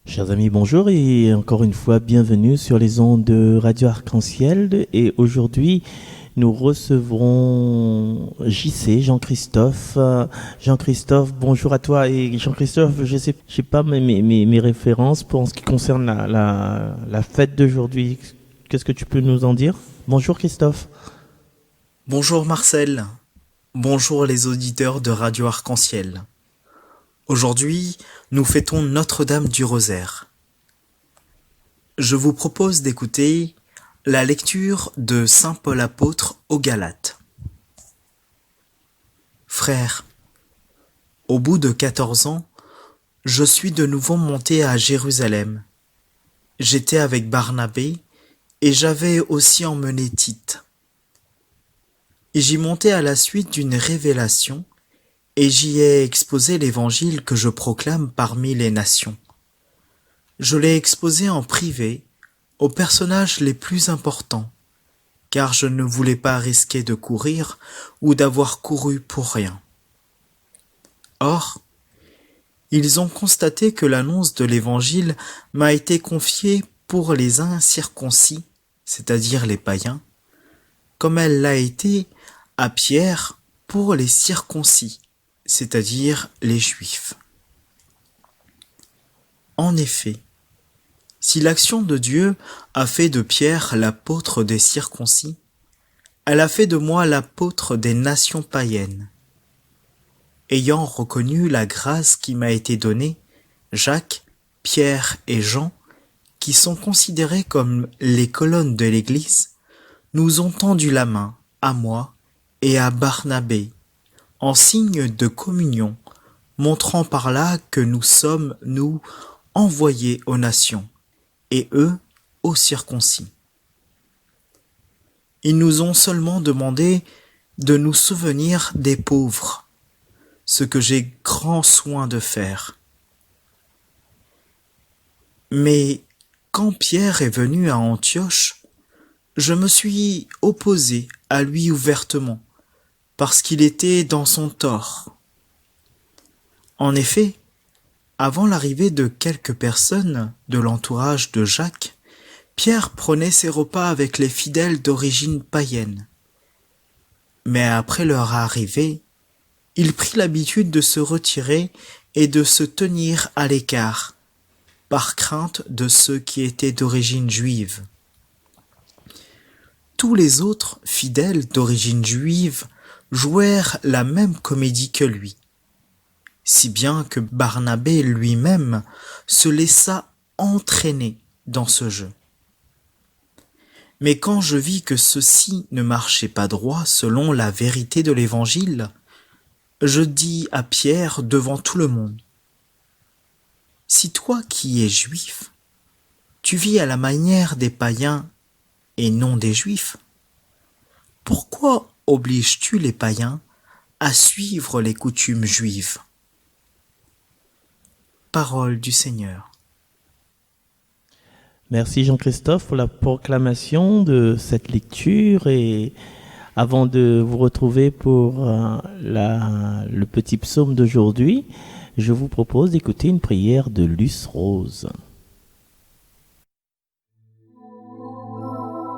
Chers amis, bonjour et encore une fois, bienvenue sur les ondes de Radio Arc-en-Ciel. Et aujourd'hui, nous recevrons JC, Jean-Christophe. Jean-Christophe, bonjour à toi. Et Jean-Christophe, je sais pas mes références pour en ce qui concerne la fête d'aujourd'hui. Qu'est-ce que tu peux nous en dire? Bonjour Christophe. Bonjour Marcel, bonjour les auditeurs de Radio Arc-en-Ciel. Aujourd'hui, nous fêtons Notre-Dame du Rosaire. Je vous propose d'écouter la lecture de Saint Paul apôtre aux Galates. Frères, au bout de 14 ans, je suis de nouveau monté à Jérusalem. J'étais avec Barnabé et j'avais aussi emmené Tite. Et j'y montais à la suite d'une révélation et j'y ai exposé l'évangile que je proclame parmi les nations. Je l'ai exposé en privé aux personnages les plus importants, car je ne voulais pas risquer de courir ou d'avoir couru pour rien. Or, ils ont constaté que l'annonce de l'évangile m'a été confiée pour les incirconcis, c'est-à-dire les païens, comme elle l'a été à Pierre pour les circoncis, c'est-à-dire les Juifs. En effet, si l'action de Dieu a fait de Pierre l'apôtre des circoncis, elle a fait de moi l'apôtre des nations païennes. Ayant reconnu la grâce qui m'a été donnée, Jacques, Pierre et Jean, qui sont considérés comme les colonnes de l'Église, nous ont tendu la main, à moi et à Barnabé, en signe de communion, montrant par là que nous sommes, nous, envoyés aux nations, et eux, aux circoncis. Ils nous ont seulement demandé de nous souvenir des pauvres, ce que j'ai grand soin de faire. Mais quand Pierre est venu à Antioche, je me suis opposé à lui ouvertement, parce qu'il était dans son tort. En effet, avant l'arrivée de quelques personnes de l'entourage de Jacques, Pierre prenait ses repas avec les fidèles d'origine païenne. Mais après leur arrivée, il prit l'habitude de se retirer et de se tenir à l'écart, par crainte de ceux qui étaient d'origine juive. Tous les autres fidèles d'origine juive jouèrent la même comédie que lui, si bien que Barnabé lui-même se laissa entraîner dans ce jeu. Mais quand je vis que ceci ne marchait pas droit selon la vérité de l'Évangile, je dis à Pierre devant tout le monde, « Si toi qui es juif, tu vis à la manière des païens et non des juifs, pourquoi obliges-tu les païens à suivre les coutumes juives ?» Parole du Seigneur. Merci Jean-Christophe pour la proclamation de cette lecture et avant de vous retrouver pour le petit psaume d'aujourd'hui, je vous propose d'écouter une prière de Luce Rose.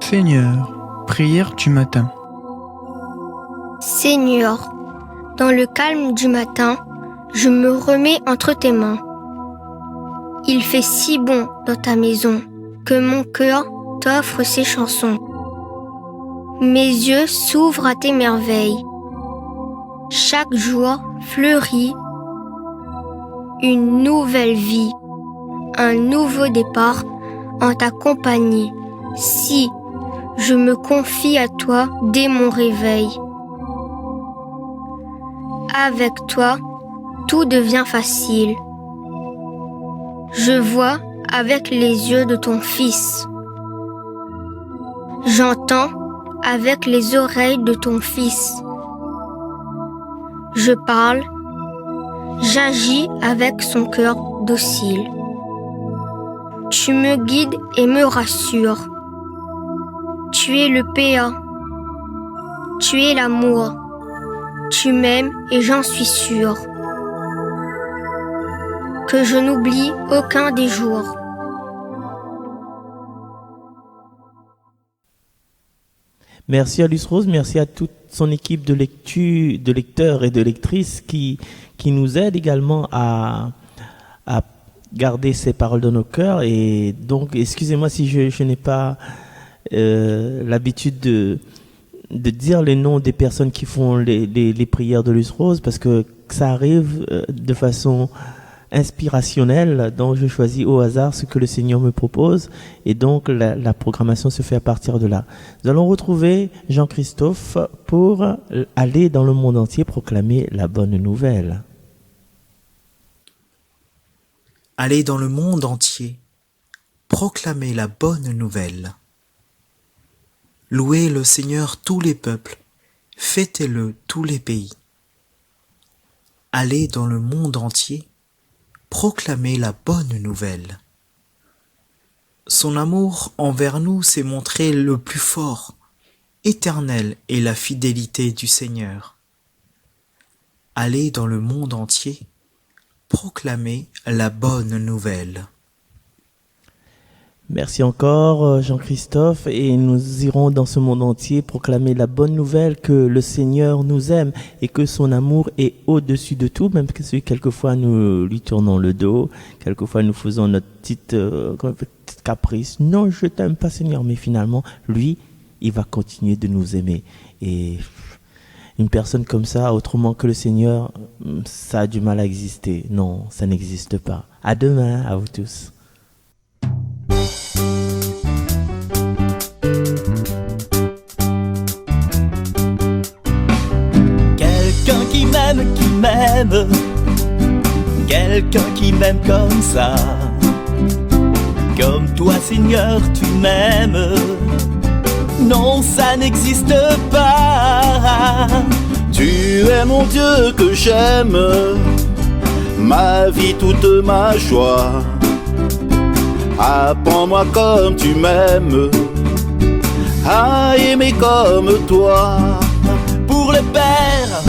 Seigneur, prière du matin. Seigneur, dans le calme du matin, je me remets entre tes mains. Il fait si bon dans ta maison que mon cœur t'offre ses chansons. Mes yeux s'ouvrent à tes merveilles. Chaque jour fleurit une nouvelle vie, un nouveau départ en ta compagnie. Si je me confie à toi dès mon réveil. Avec toi, tout devient facile. Je vois avec les yeux de ton Fils. J'entends avec les oreilles de ton Fils. Je parle, j'agis avec son cœur docile. Tu me guides et me rassures. Tu es le péa. Tu es l'amour. Tu m'aimes et j'en suis sûre. que je n'oublie aucun des jours. Merci à Luce Rose, merci à toute son équipe de lecteurs et de lectrices qui nous aident également à garder ces paroles dans nos cœurs. Et donc, excusez-moi si je n'ai pas l'habitude de dire les noms des personnes qui font les prières de Luce Rose, parce que ça arrive de façon inspirationnelle, donc je choisis au hasard ce que le Seigneur me propose, et donc la programmation se fait à partir de là. Nous allons retrouver Jean-Christophe pour aller dans le monde entier proclamer la bonne nouvelle. Allez dans le monde entier, proclamez la bonne nouvelle. Louez le Seigneur tous les peuples, fêtez-le tous les pays. Allez dans le monde entier, proclamez la bonne nouvelle. Son amour envers nous s'est montré le plus fort, éternel est la fidélité du Seigneur. Allez dans le monde entier, proclamez la bonne nouvelle. Merci encore Jean-Christophe, et nous irons dans ce monde entier proclamer la bonne nouvelle que le Seigneur nous aime et que son amour est au-dessus de tout, même que quelquefois nous lui tournons le dos, quelquefois nous faisons notre petite caprice. Non, je t'aime pas Seigneur, mais finalement, lui, il va continuer de nous aimer. Et une personne comme ça, autrement que le Seigneur, ça a du mal à exister. Non, ça n'existe pas. À demain, à vous tous. Quelqu'un qui m'aime, quelqu'un qui m'aime comme ça, comme toi Seigneur tu m'aimes, non ça n'existe pas. Tu es mon Dieu que j'aime, ma vie toute ma joie. Apprends-moi comme tu m'aimes, à aimer comme toi. Pour le Père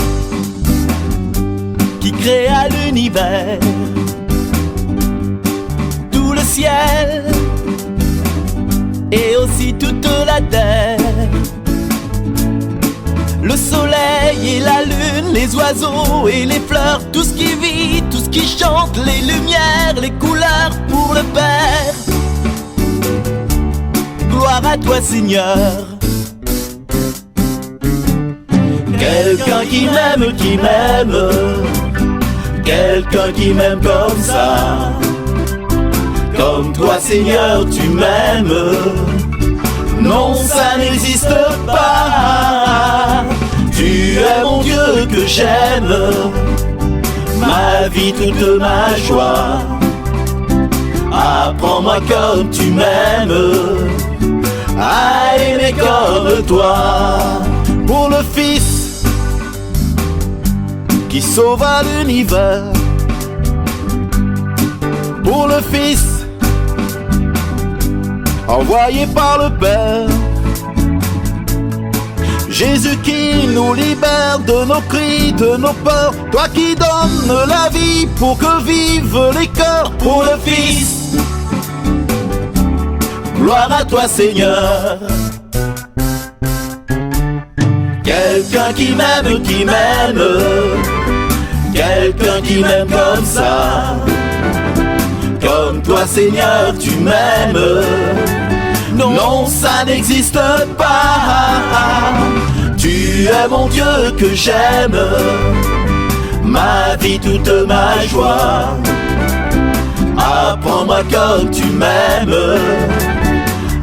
qui créa l'univers, tout le ciel et aussi toute la terre, le soleil et la lune, les oiseaux et les fleurs, tout ce qui vit, tout ce qui chante, les lumières, les couleurs. Pour le Père, gloire à toi Seigneur. Quelqu'un qui m'aime, quelqu'un qui m'aime comme ça, comme toi Seigneur tu m'aimes, non ça n'existe pas. Tu es mon Dieu que j'aime, ma vie toute ma joie. Apprends-moi comme tu m'aimes, à aimer comme toi. Pour le Fils qui sauva l'univers, pour le Fils envoyé par le Père, Jésus qui nous libère de nos cris, de nos peurs, toi qui donnes la vie pour que vivent les cœurs. Pour le Fils, gloire à toi Seigneur. Quelqu'un qui m'aime, quelqu'un qui m'aime comme ça, comme toi Seigneur tu m'aimes, non ça n'existe pas. Tu es mon Dieu que j'aime, ma vie toute ma joie. Apprends-moi comme tu m'aimes,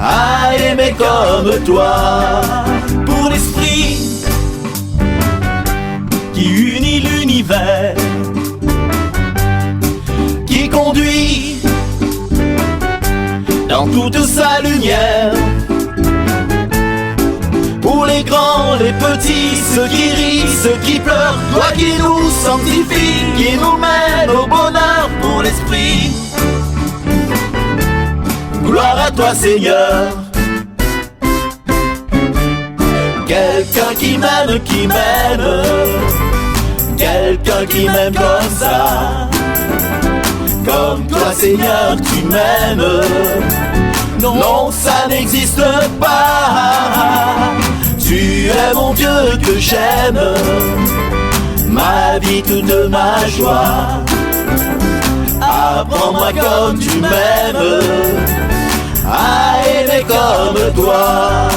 à aimer comme toi. Pour l'Esprit qui unit l'univers, qui conduit dans toute sa lumière. Pour les grands, les petits, ceux qui rient, ceux qui pleurent, toi qui nous sanctifie, qui nous mène au bonheur. Pour l'Esprit, gloire à toi Seigneur. Quelqu'un qui m'aime, quelqu'un qui m'aime comme ça, comme toi Seigneur tu m'aimes. Non, ça n'existe pas. Tu es mon Dieu que j'aime, ma vie toute ma joie. Apprends-moi comme tu m'aimes, à aimer comme toi.